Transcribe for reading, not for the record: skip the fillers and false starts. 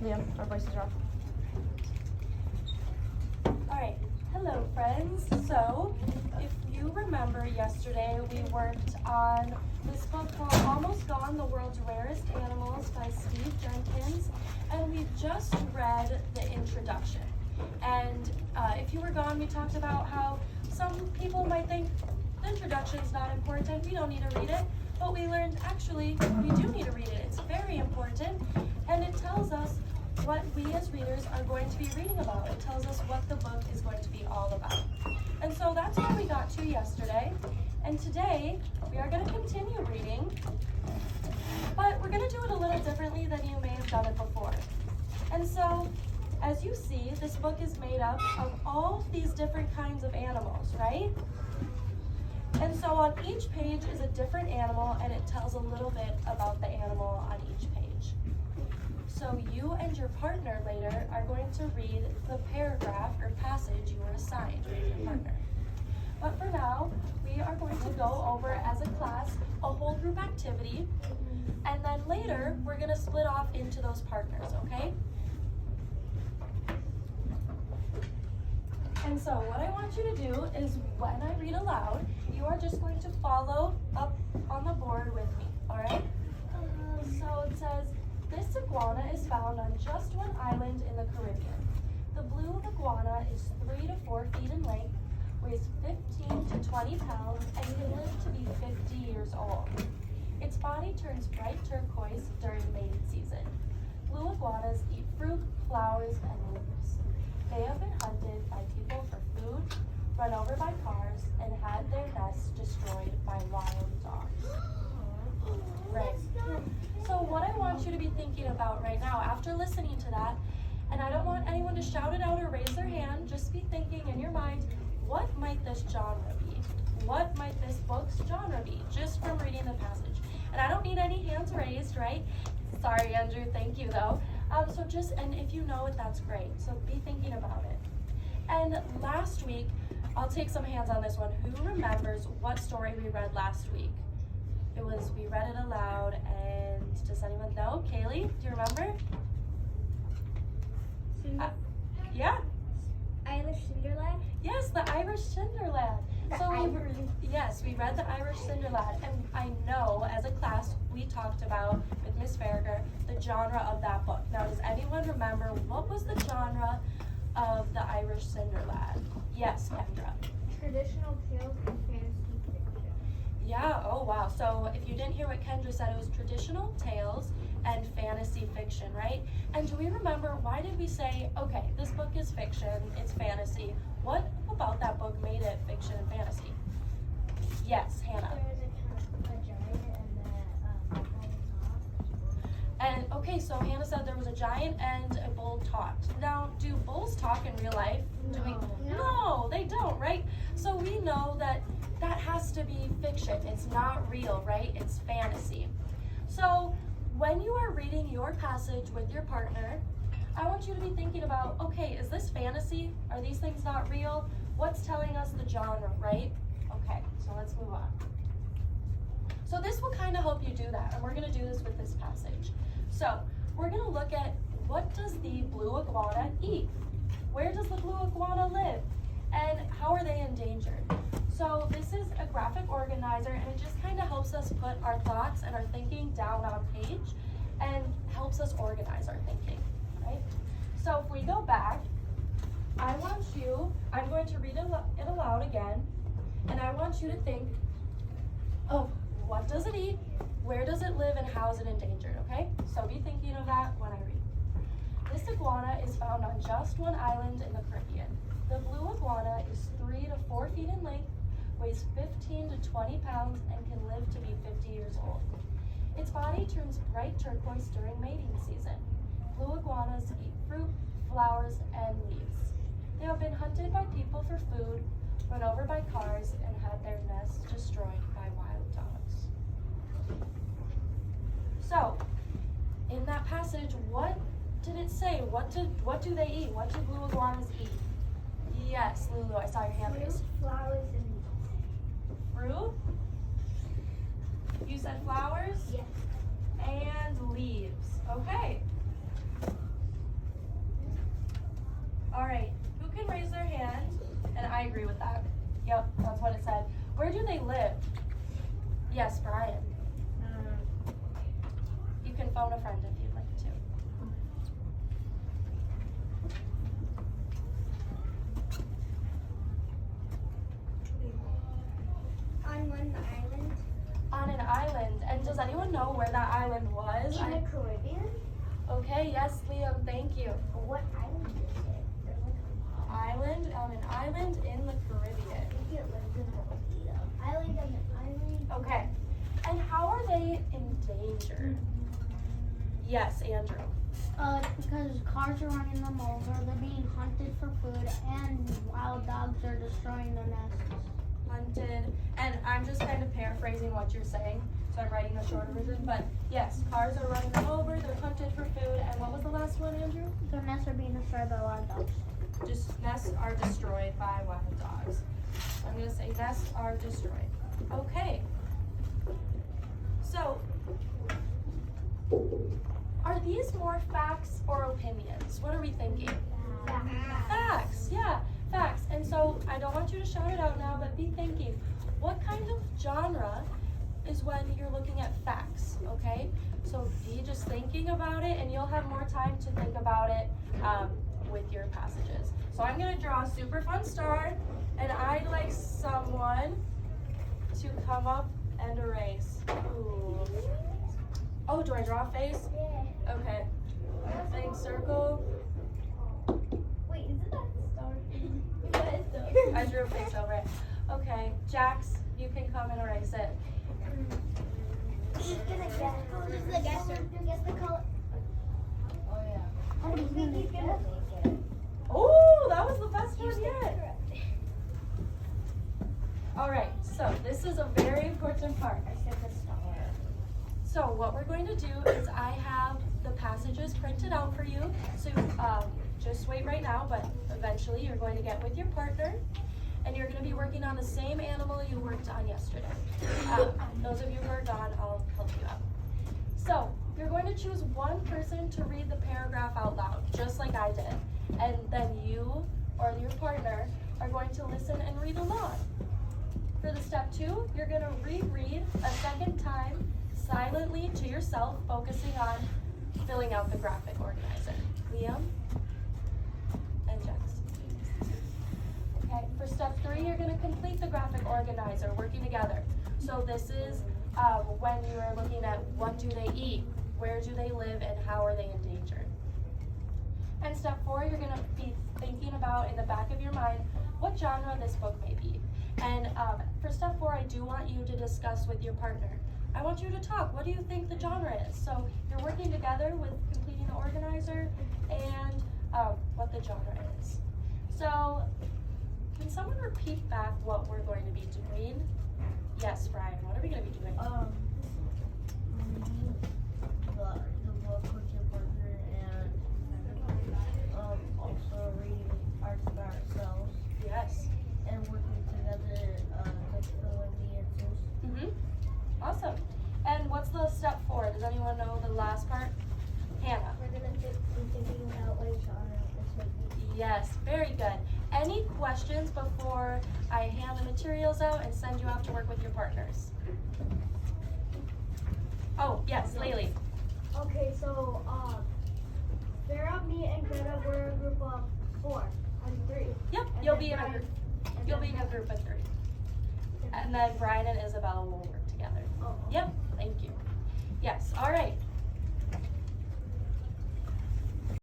Liam, our voices are off. Alright, hello friends. So, if you remember yesterday, we worked on this book called Almost Gone, The World's Rarest Animals by Steve Jenkins, and we just read the introduction. And if you were gone, we talked about how some people might think the introduction's not important, we don't need to read it, but we learned actually we do need to read it. It's very important, and it tells us what we as readers are going to be reading about. It tells us what the book is going to be all about. And so that's where we got to yesterday. And today we are going to continue reading, but we're going to do it a little differently than you may have done it before. And so, as you see, this book is made up of all these different kinds of animals, right? And so on each page is a different animal, and it tells a little bit about the animal on each page. So you and your partner later are going to read the paragraph or passage you were assigned with your partner. But for now, we are going to go over as a class a whole group activity, and then later we're going to split off into those partners, okay? And so what I want you to do is when I read aloud, you are just going to follow up on the board with me, all right? So it says, this iguana is found on just one island in the Caribbean. The blue iguana is 3 to 4 feet in length, weighs 15 to 20 pounds, and can live to be 50 years old. Its body turns bright turquoise during mating season. Blue iguanas eat fruit, flowers, and leaves. They have been hunted by people for food, run over by cars, and had their nests destroyed by wild dogs. Right. So what I want you to be thinking about right now, after listening to that, and I don't want anyone to shout it out or raise their hand, just be thinking in your mind, what might this genre be? What might this book's genre be, just from reading the passage? And I don't need any hands raised, right? Sorry, Andrew, thank you though. So just, and if you know it, that's great. So be thinking about it. And last week, I'll take some hands on this one. Who remembers what story we read last week? It was, we read it aloud, and does anyone know? Kaylee, do you remember? Yeah? Irish Cinderlad? Yes, the Irish Cinderlad. Yes, we read the Irish Cinderlad, and I know as a class we talked about with Miss Farragher the genre of that book. Now, does anyone remember what was the genre of the Irish Cinderlad? Yes, Kendra. Traditional tales and fantasy fiction. Yeah, oh wow. So if you didn't hear what Kendra said, it was traditional tales and fantasy fiction, right? And do we remember, why did we say, okay, this book is fiction, it's fantasy. What about that book made it fiction and fantasy? Yes, Hannah. There was a giant and a bull talked. And okay, so Hannah said there was a giant and a bull talked. Now, do bulls talk in real life? No, they don't, right? So we know that that has to be fiction. It's not real, right? It's fantasy. So when you are reading your passage with your partner, I want you to be thinking about, okay, is this fantasy? Are these things not real? What's telling us the genre, right? Okay, so let's move on. So this will kind of help you do that, and we're going to do this with this passage. So we're going to look at, what does the blue iguana eat? Where does the blue iguana live? And how are they endangered? So this is a graphic organizer, and it just kind of helps us put our thoughts and our thinking down on a page and helps us organize our thinking, right? So if we go back, I'm going to read it aloud again, and I want you to think of what does it eat, where does it live, and how is it endangered, okay? So be thinking of that when I read. This iguana is found on just one island in the Caribbean. The blue iguana is 3 to 4 feet in length, weighs 15 to 20 pounds, and can live to be 50 years old. Its body turns bright turquoise during mating season. Blue iguanas eat fruit, flowers, and leaves. They have been hunted by people for food, run over by cars, and had their nests destroyed by wild dogs. So, in that passage, what did it say? What do they eat? What do blue iguanas eat? Yes, Lulu, I saw your hand raised. Flowers and leaves. Fruit? You said flowers? Yes. And leaves. Okay. phone a friend if you'd like to. On one island. On an island. And does anyone know where that island was? In the Caribbean? Okay, yes, Liam, thank you. What island is it? There's like a Island, on an island in the Caribbean. I think it lives in Hawaii. Island on an island. Okay. And how are they endangered? Yes, Andrew. Because cars are running them over, they're being hunted for food, and wild dogs are destroying their nests. Hunted, and I'm just kind of paraphrasing what you're saying, so I'm writing a shorter version, but yes, cars are running them over, they're hunted for food, and what was the last one, Andrew? Their nests are being destroyed by wild dogs. Just nests are destroyed by wild dogs. I'm gonna say nests are destroyed. Okay. So, are these more facts or opinions? What are we thinking? Facts, yeah, facts. And so I don't want you to shout it out now, but be thinking, what kind of genre is when you're looking at facts, okay? So be just thinking about it, and you'll have more time to think about it with your passages. So I'm gonna draw a super fun star, and I'd like someone to come up and erase. Ooh. Oh, do I draw a face? Yeah. Okay. Big circle. Wait, isn't that the star? Yeah, it's the I drew a face over it. Okay, Jax, you can come and erase it. Who's gonna guess? Who's the guesser? Guess the color. Oh yeah. I don't think he's gonna make it. Oh, that was the best You one said yet. correct. All right, so this is a very important part. I said the star. So what we're going to do is I have the passages printed out for you. So just wait right now, but eventually you're going to get with your partner, and you're going to be working on the same animal you worked on yesterday. Those of you who are gone, I'll help you out. So you're going to choose one person to read the paragraph out loud, just like I did. And then you or your partner are going to listen and read along. For the step 2, you're going to reread a second time silently to yourself, focusing on filling out the graphic organizer. Liam and Jax. Okay, for step 3, you're going to complete the graphic organizer, working together. So this is when you are looking at what do they eat, where do they live, and how are they endangered. And step 4, you're going to be thinking about in the back of your mind what genre this book may be. And for step 4, I do want you to discuss with your partner. I want you to talk. What do you think the genre is? So you're working together with completing the organizer and what the genre is. So can someone repeat back what we're going to be doing? Yes, Brian, what are we going to be doing? Reading the book with your partner, and also reading parts by ourselves, Yes. and working together to fill in the answers. Mm-hmm. Awesome. And what's the step 4? Does anyone know the last part? Hannah. We're gonna be thinking about what genre this would be. Yes, very good. Any questions before I hand the materials out and send you off to work with your partners? Oh, yes, Laylee. Okay, so Sarah, me, and Greta were a group of 4 and 3. Yep, And you'll then be in a Brian- group. and You'll then be in a Brian. group of 3. And then Brian and Isabella will work together. Oh. Yep, thank you. Yes, all right.